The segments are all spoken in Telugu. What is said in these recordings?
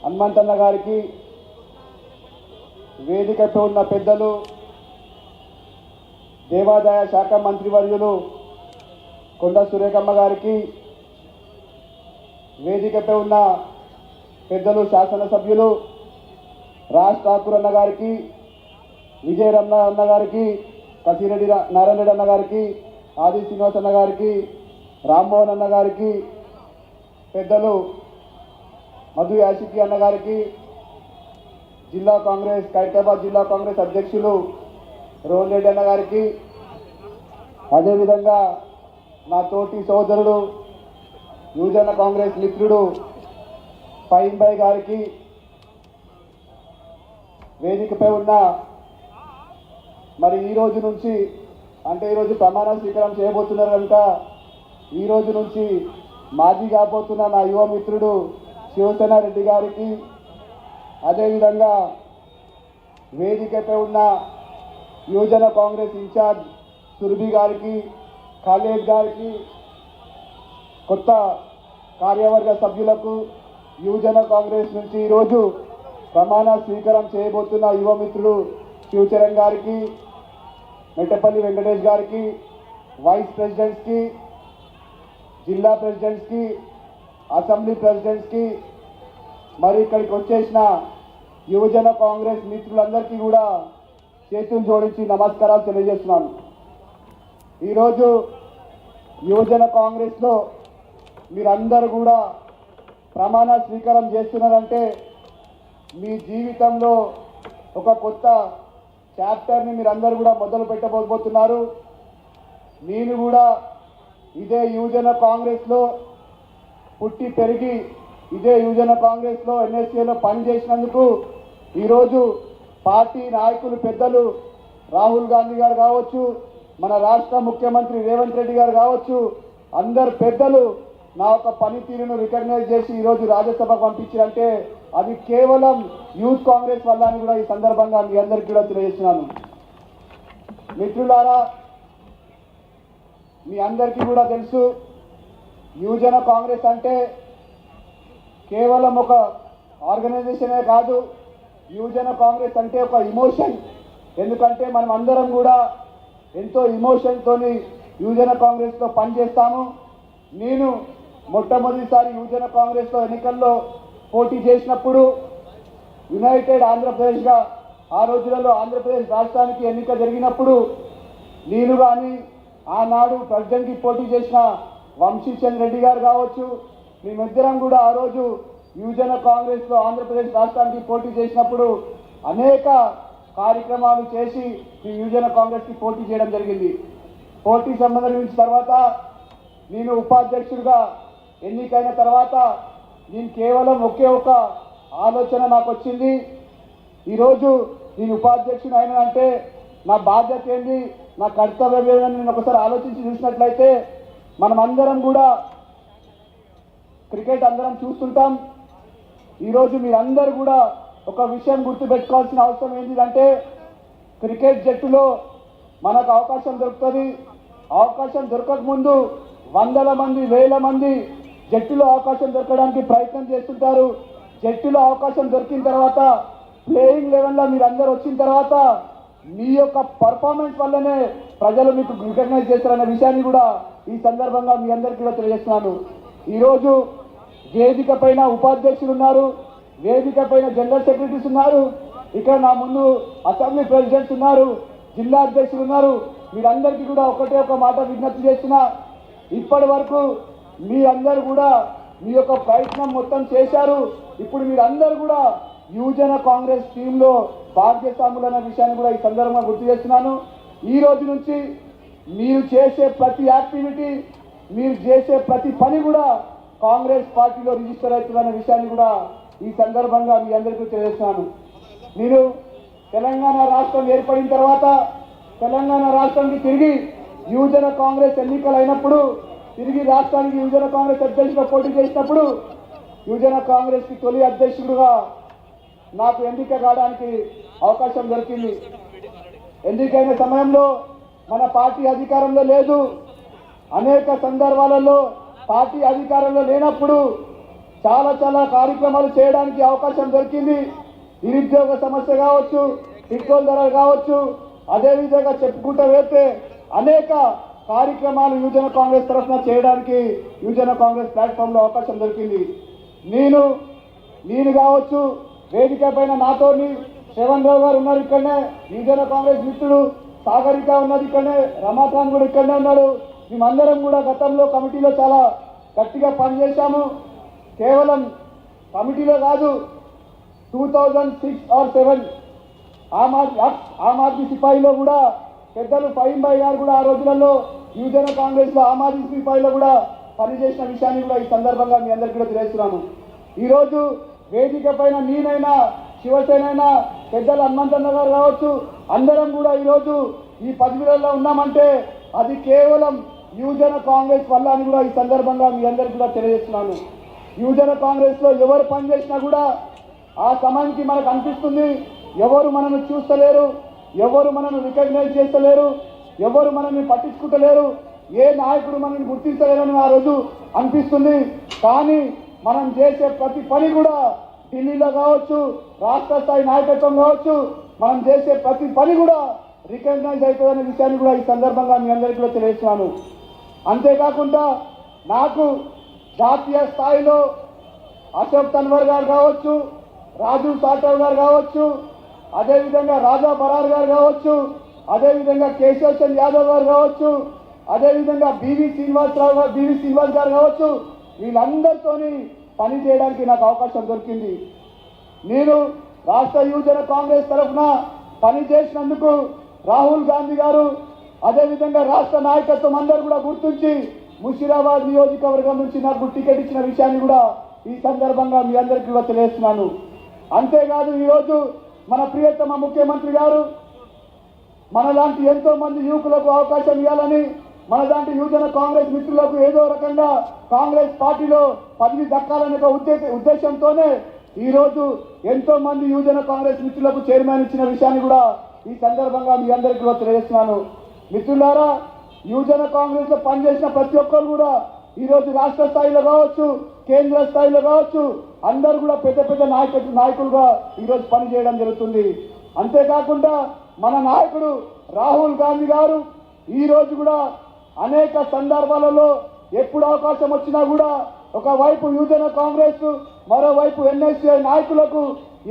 హనుమంతన్న గారికి, వేదికపై ఉన్న పెద్దలు, దేవాదాయ శాఖ మంత్రివర్యులు కొండ సురేఖమ్మ గారికి, వేదికపై ఉన్న పెద్దలు శాసనసభ్యులు రాజ్ ఠాకూర్ అన్న గారికి, విజయరమణ అన్న గారికి, కసిరెడ్డి నారాయణ రెడ్డి అన్న గారికి, ఆది శ్రీనివాస్ అన్న గారికి, రామ్మోహన్ అన్న గారికి, పెద్దలు మధు యాషికి అన్న గారికి, జిల్లా కాంగ్రెస్ ఖైరతాబాద్ జిల్లా కాంగ్రెస్ అధ్యక్షులు రోహన్ రెడ్డి అన్న గారికి, అదేవిధంగా నా తోటి సోదరుడు యువజన కాంగ్రెస్ మిత్రుడు ఫైన్ భాయ్ గారికి, వేదికపై ఉన్న మరి ఈ రోజు నుంచి అంటే ఈరోజు ప్రమాణ స్వీకారం చేయబోతున్నారు కనుక ఈ రోజు నుంచి మాజీ కాబోతున్న నా యువ మిత్రుడు శివసేన రెడ్డి గారికి, అదేవిధంగా వేదికపై ఉన్న యువజన కాంగ్రెస్ ఇన్ఛార్జ్ సురభి గారికి, ఖాళీద్ గారికి, కొత్త కార్యవర్గ సభ్యులకు, యువజన కాంగ్రెస్ నుంచి ఈరోజు ప్రమాణ స్వీకారం చేయబోతున్న యువ మిత్రుడు శివచరణ్ గారికి, మెట్టపల్లి వెంకటేష్ గారికి, వైస్ ప్రెసిడెంట్స్కి, జిల్లా ప్రెసిడెంట్స్కి, అసెంబ్లీ ప్రెసిడెంట్స్కి, మరి ఇక్కడికి వచ్చేసిన యువజన కాంగ్రెస్ మిత్రులందరికీ కూడా చేతులు జోడించి నమస్కారాలు తెలియజేస్తున్నాను. ఈరోజు యువజన కాంగ్రెస్లో మీరందరూ కూడా ప్రమాణ స్వీకారం చేస్తున్నారంటే మీ జీవితంలో ఒక కొత్త చాప్టర్ని మీరందరూ కూడా మొదలు పెట్టబోతున్నారు. నేను కూడా ఇదే యువజన కాంగ్రెస్లో పుట్టి పెరిగి ఇదే యువజన కాంగ్రెస్లో ఎన్ఎస్ఏలో పనిచేసినందుకు ఈరోజు పార్టీ నాయకులు పెద్దలు రాహుల్ గాంధీ గారు కావచ్చు, మన రాష్ట్ర ముఖ్యమంత్రి రేవంత్ రెడ్డి గారు కావచ్చు, అందరు పెద్దలు నా యొక్క పనితీరును రికగ్నైజ్ చేసి ఈరోజు రాజ్యసభకు పంపించారంటే అది కేవలం యూత్ కాంగ్రెస్ వల్ల అని కూడా ఈ సందర్భంగా మీ అందరికీ కూడా తెలియజేస్తున్నాను. మిత్రులారా, మీ అందరికీ కూడా తెలుసు యువజన కాంగ్రెస్ అంటే కేవలం ఒక ఆర్గనైజేషనే కాదు, యువజన కాంగ్రెస్ అంటే ఒక ఇమోషన్. ఎందుకంటే మనం అందరం కూడా ఎంతో ఇమోషన్తోని యువజన కాంగ్రెస్లో పనిచేస్తాము. నేను మొట్టమొదటిసారి యువజన కాంగ్రెస్లో ఎన్నికల్లో పోటీ చేసినప్పుడు యునైటెడ్ ఆంధ్రప్రదేశ్గా ఆ రోజులలో ఆంధ్రప్రదేశ్ రాష్ట్రానికి ఎన్నిక జరిగినప్పుడు నేను కానీ ఆనాడు ప్రెసిడెంట్కి పోటీ చేసిన వంశీచంద్ర రెడ్డి గారు కావచ్చు, మేమిద్దరం కూడా ఆ రోజు యువజన కాంగ్రెస్లో ఆంధ్రప్రదేశ్ రాష్ట్రానికి పోటీ చేసినప్పుడు అనేక కార్యక్రమాలు చేసి ఈ యువజన కాంగ్రెస్కి పోటీ చేయడం జరిగింది. పోటీ సంబంధించిన తర్వాత నేను ఉపాధ్యక్షుడిగా ఎన్నికైన తర్వాత నేను కేవలం ఒకే ఒక ఆలోచన నాకు వచ్చింది. ఈరోజు నేను ఉపాధ్యక్షుడు అయినంటే నా బాధ్యత ఏంటి, నా కర్తవ్యం ఏదని నేను ఒకసారి ఆలోచించి చూసినట్లయితే మనమందరం కూడా క్రికెట్ అందరం చూస్తుంటాం. ఈరోజు మీరందరూ కూడా ఒక విషయం గుర్తుపెట్టుకోవాల్సిన అవసరం ఏంటిదంటే క్రికెట్ జట్టులో మనకు అవకాశం దొరుకుతుంది. అవకాశం దొరకకముందు వందల మంది వేల మంది జట్టులో అవకాశం దొరకడానికి ప్రయత్నం చేస్తుంటారు. జట్టులో అవకాశం దొరికిన తర్వాత ప్లేయింగ్ లెవెల్లో మీరు అందరూ వచ్చిన తర్వాత మీ యొక్క పర్ఫార్మెన్స్ వల్లనే ప్రజలు మీకు రికగ్నైజ్ చేస్తారన్న విషయాన్ని కూడా ఈ సందర్భంగా మీ అందరికీ కూడా తెలియజేస్తున్నాను. ఈరోజు వేదిక పైన ఉపాధ్యక్షులు ఉన్నారు, వేదిక పైన జనరల్ సెక్రటరీస్ ఉన్నారు, ఇక్కడ నా ముందు అసెంబ్లీ ప్రెసిడెంట్స్ ఉన్నారు, జిల్లా అధ్యక్షులు ఉన్నారు. మీరందరికీ కూడా ఒకటే ఒక మాట విజ్ఞప్తి చేస్తున్నా, ఇప్పటి వరకు మీ అందరూ కూడా మీ యొక్క ప్రయత్నం మొత్తం చేశారు. ఇప్పుడు మీరందరూ కూడా యువజన కాంగ్రెస్ టీంలో భాగ్యస్వాములు అన్న విషయాన్ని కూడా ఈ సందర్భంగా గుర్తు చేస్తున్నాను. ఈ రోజు నుంచి మీరు చేసే ప్రతి యాక్టివిటీ, మీరు చేసే ప్రతి పని కూడా కాంగ్రెస్ పార్టీలో రిజిస్టర్ అవుతుందన్న విషయాన్ని కూడా ఈ సందర్భంగా మీ అందరికీ తెలియజేస్తున్నాను. నేను తెలంగాణ రాష్ట్రం ఏర్పడిన తర్వాత తెలంగాణ రాష్ట్రానికి తిరిగి యువజన కాంగ్రెస్ ఎన్నికలు అయినప్పుడు తిరిగి రాష్ట్రానికి యువజన కాంగ్రెస్ అధ్యక్షుడిగా పోటీ చేసినప్పుడు యువజన కాంగ్రెస్కి తొలి అధ్యక్షుడిగా నాకు ఎన్నిక కావడానికి అవకాశం దొరికింది. ఎన్నికైన సమయంలో మన పార్టీ అధికారంలో లేదు. అనేక సందర్భాలలో పార్టీ అధికారంలో లేనప్పుడు చాలా చాలా కార్యక్రమాలు చేయడానికి అవకాశం దొరికింది. నిరుద్యోగ సమస్య కావచ్చు, పెట్రోల్ ధరలు కావచ్చు, అదేవిధంగా చెప్పుకుంటూ వెళ్తే అనేక కార్యక్రమాలు యువజన కాంగ్రెస్ తరఫున చేయడానికి యువజన కాంగ్రెస్ ప్లాట్ఫామ్లో అవకాశం దొరికింది. నేను కావచ్చు, వేదిక పైన నాతోని శ్రవణ్ రావు గారు ఉన్నారు ఇక్కడనే, యువజన కాంగ్రెస్ మిత్రుడు సాగరిక ఉన్నది ఇక్కడనే, రమాకాంత్ కూడా ఇక్కడనే ఉన్నాడు. మేమందరం కూడా గతంలో కమిటీలో చాలా గట్టిగా పనిచేశాము. కేవలం కమిటీలో కాదు, 2006 or 2007 ఆమ్ ఆద్మీ సిపాయిలో కూడా పెద్దలు ఫహీం భాయ్ గారు కూడా ఆ రోజులలో యువజన కాంగ్రెస్లో ఆమ్ ఆద్మీ సిపాయిలో కూడా పనిచేసిన విషయాన్ని కూడా ఈ సందర్భంగా మీ అందరికీ కూడా తెలియజేస్తున్నాను. ఈరోజు వేదిక పైన నేనైనా, శివసేనైనా, పెద్దలు హనుమంతన్న గారు కావచ్చు, అందరం కూడా ఈరోజు ఈ పదవిలో ఉన్నామంటే అది కేవలం యువజన కాంగ్రెస్ వల్ల అని కూడా ఈ సందర్భంగా మీ అందరికీ కూడా తెలియజేస్తున్నాను. యువజన కాంగ్రెస్లో ఎవరు పనిచేసినా కూడా ఆ సమయానికి మనకు అనిపిస్తుంది, ఎవరు మనల్ని చూస్తలేరు, ఎవరు మనల్ని రికగ్నైజ్ చేస్తలేరు, ఎవరు మనల్ని పట్టించుకుంటలేరు, ఏ నాయకుడు మనల్ని గుర్తించలేరని ఆ రోజు అనిపిస్తుంది. కానీ మనం చేసే ప్రతి పని కూడా ఢిల్లీలో కావచ్చు, రాష్ట్ర స్థాయి నాయకత్వం కావచ్చు, మనం చేసే ప్రతి పని కూడా రికగ్నైజ్ అవుతుందనే విషయాన్ని కూడా ఈ సందర్భంగా మీ అందరికీ కూడా తెలియజేస్తున్నాను. అంతేకాకుండా నాకు జాతీయ స్థాయిలో అశోక్ తన్వర్ గారు కావచ్చు, రాజు సాటవ్ గారు కావచ్చు, అదేవిధంగా రాజా బరార్ గారు కావచ్చు, అదేవిధంగా కేశవ్ చంద్ యాదవ్ గారు కావచ్చు, అదేవిధంగా బివి శ్రీనివాస్ గారు కావచ్చు, వీళ్ళందరితోని పని చేయడానికి నాకు అవకాశం దొరికింది. నేను రాష్ట్ర యువజన కాంగ్రెస్ తరఫున పని చేసినందుకు రాహుల్ గాంధీ గారు, అదేవిధంగా రాష్ట్ర నాయకత్వం అందరూ కూడా గుర్తించి ముషిరాబాద్ నియోజకవర్గం నుంచి నాకు టికెట్ ఇచ్చిన విషయాన్ని కూడా ఈ సందర్భంగా మీ అందరికీ కూడా తెలియజేస్తున్నాను. అంతేకాదు ఈరోజు మన ప్రియతమ ముఖ్యమంత్రి గారు మనలాంటి ఎంతో మంది యువకులకు అవకాశం ఇవ్వాలని, మనలాంటి యువజన కాంగ్రెస్ మిత్రులకు ఏదో రకంగా కాంగ్రెస్ పార్టీలో పదవి దక్కాలనే ఉద్దేశంతోనే ఈరోజు ఎంతో మంది యువజన కాంగ్రెస్ మిత్రులకు చైర్మన్ ఇచ్చిన విషయాన్ని కూడా ఈ సందర్భంగా మీ అందరికీ కూడా తెలియజేస్తున్నాను. మిత్రులారా, యువజన కాంగ్రెస్ లో పనిచేసిన ప్రతి ఒక్కరు కూడా ఈరోజు రాష్ట్ర స్థాయిలో కావచ్చు, కేంద్ర స్థాయిలో కావచ్చు, అందరూ కూడా పెద్ద పెద్ద నాయకులుగా ఈరోజు పనిచేయడం జరుగుతుంది. అంతేకాకుండా మన నాయకుడు రాహుల్ గాంధీ గారు ఈరోజు కూడా అనేక సందర్భాలలో ఎప్పుడు అవకాశం వచ్చినా కూడా ఒకవైపు యువజన కాంగ్రెస్, మరోవైపు ఎన్ఎస్ఏ నాయకులకు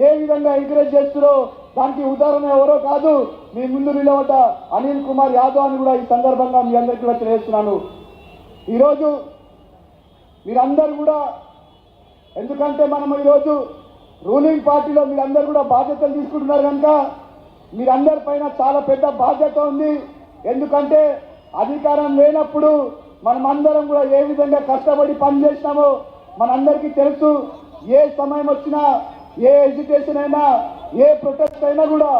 ఏ విధంగా ఎంకరేజ్ చేస్తారో దానికి ఉదాహరణ ఎవరో కాదు, మీ ముందు నిలబడ్డ అనిల్ కుమార్ యాదవ్ అని కూడా ఈ సందర్భంగా మీ అందరికీ కూడా తెలియజేస్తున్నాను. ఈరోజు మీరందరూ కూడా, ఎందుకంటే మనం ఈరోజు రూలింగ్ పార్టీలో మీరందరూ కూడా బాధ్యతలు తీసుకుంటున్నారు కనుక మీరందరి పైన చాలా పెద్ద బాధ్యత ఉంది. ఎందుకంటే అధికారం లేనప్పుడు మనమందరం కూడా ఏ విధంగా కష్టపడి పనిచేసినామో మనందరికీ తెలుసు. ఏ సమయం వచ్చినా, ఏ ఎడ్యుకేషన్ అయినా, ఏ ప్రొటెస్ట్ అయినా కూడా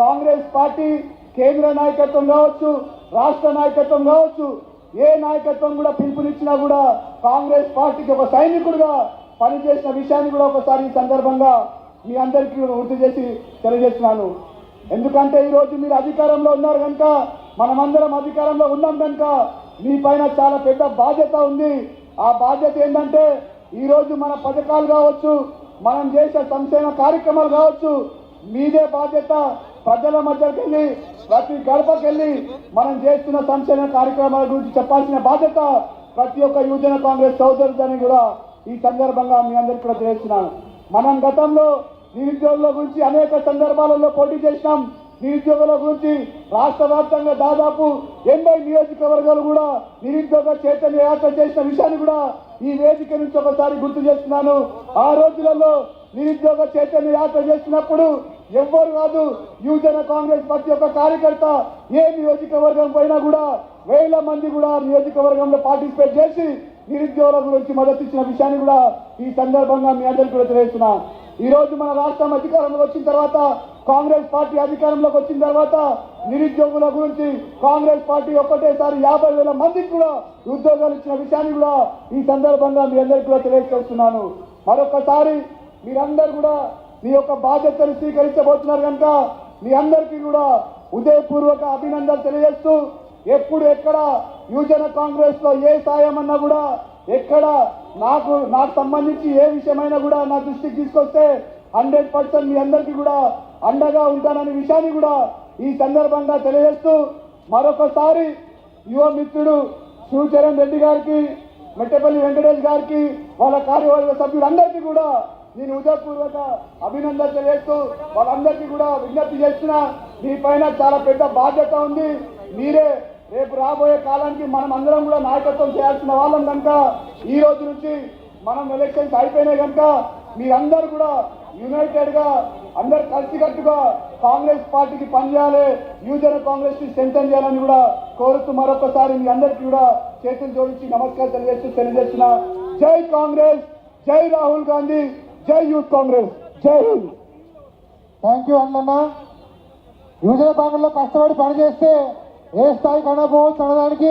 కాంగ్రెస్ పార్టీ కేంద్ర నాయకత్వం కావచ్చు, రాష్ట్ర నాయకత్వం కావచ్చు, ఏ నాయకత్వం కూడా పిలుపునిచ్చినా కూడా కాంగ్రెస్ పార్టీకి ఒక సైనికుడిగా పనిచేసిన విషయాన్ని కూడా ఒకసారి ఈ సందర్భంగా మీ అందరికీ గుర్తు చేసి తెలియజేస్తున్నాను. ఎందుకంటే ఈరోజు మీరు అధికారంలో ఉన్నారు కనుక, మనమందరం అధికారంలో ఉన్నాం కనుక మీ పైన చాలా పెద్ద బాధ్యత ఉంది. ఆ బాధ్యత ఏంటంటే ఈరోజు మన పథకాలు కావచ్చు, మనం చేసే సంక్షేమ కార్యక్రమాలు కావచ్చు, మీదే బాధ్యత. ప్రజల మధ్యకి వెళ్ళి, ప్రతి గడపకెళ్ళి మనం చేస్తున్న సంక్షేమ కార్యక్రమాల గురించి చెప్పాల్సిన బాధ్యత ప్రతి ఒక్క యువజన కాంగ్రెస్ సోదరులని కూడా ఈ సందర్భంగా మీ అందరికీ కూడా తెలియజేస్తున్నాను. మనం గతంలో నిరుద్యోగుల గురించి అనేక సందర్భాలలో పోటీ చేసినాం. నిరుద్యోగుల గురించి రాష్ట్ర వ్యాప్తంగా దాదాపు 80 నియోజకవర్గాలు కూడా నిరుద్యోగ చైతన్య యాత్ర చేసిన విషయాన్ని కూడా ఈ వేదిక నుంచి ఒకసారి గుర్తు చేస్తున్నాను. ఆ రోజులలో నిరుద్యోగ చైతన్య యాత్ర చేసినప్పుడు ఎవ్వరు కాదు, యువజన కాంగ్రెస్ ప్రతి ఒక్క కార్యకర్త ఏ నియోజకవర్గం పోయినా కూడా వేల మంది కూడా నియోజకవర్గంలో పార్టిసిపేట్ చేసి నిరుద్యోగుల గురించి మద్దతు ఇచ్చిన విషయాన్ని కూడా ఈ సందర్భంగా మీ అందరికీ కూడా తెలియజేస్తున్నా. ఈ రోజు మన రాష్ట్రం అధికారంలోకి వచ్చిన తర్వాత, కాంగ్రెస్ పార్టీ అధికారంలోకి వచ్చిన తర్వాత నిరుద్యోగుల గురించి కాంగ్రెస్ పార్టీ ఒక్కటేసారి 50,000 మందికి కూడా ఉద్యోగాలు ఇచ్చిన విషయాన్ని కూడా ఈ సందర్భంగా మీ అందరికీ కూడా తెలియజేస్తున్నాను. మరొకసారి మీరందరూ కూడా మీ యొక్క బాధ్యతలు స్వీకరించబోతున్నారు కనుక మీ అందరికీ కూడా ఉదయపూర్వక అభినందనలు తెలియజేస్తూ, ఎప్పుడు ఎక్కడ యువజన కాంగ్రెస్ లో ఏ సాయం అన్నా కూడా ఎక్కడ నాకు సంబంధించి ఏ విషయమైనా కూడా నా దృష్టికి తీసుకొస్తే 100% మీ అందరికీ కూడా అండగా ఉంటాననే విషయాన్ని కూడా ఈ సందర్భంగా తెలియజేస్తూ మరొకసారి యువ మిత్రుడు శివచరణ్ రెడ్డి గారికి, మెట్టపల్లి వెంకటేష్ గారికి, వాళ్ళ కార్యవర్గ సభ్యులందరికీ కూడా నేను హృదయపూర్వక అభినందన తెలియజేస్తూ వాళ్ళందరికీ కూడా విజ్ఞప్తి చేస్తున్నా, మీ పైన చాలా పెద్ద బాధ్యత ఉంది. మీరే రేపు రాబోయే కాలానికి మనం అందరం కూడా నాయకత్వం చేయాల్సిన వాళ్ళం కనుక ఈ రోజు నుంచి మనం ఎలక్షన్స్ అయిపోయినాయి కనుక మీరందరూ కూడా యునైటెడ్ గా అందరు కలిసికట్టుగా కాంగ్రెస్ పార్టీకి పనిచేయాలి, యువజన కాంగ్రెస్ ని స్ట్రెంథెన్ చేయాలని కూడా కోరుతూ మరొకసారి మీ అందరికీ కూడా చేతులు జోడించి నమస్కారం తెలియజేస్తున్నా. జై కాంగ్రెస్, జై రాహుల్ గాంధీ, జై యూత్ కాంగ్రెస్, జై హింద్. థ్యాంక్ యూ అన్న. యువజన కాంగ్రెస్ లో కష్టపడి పనిచేస్తే ఏ స్థాయికి అనబోవచ్చు అనడానికి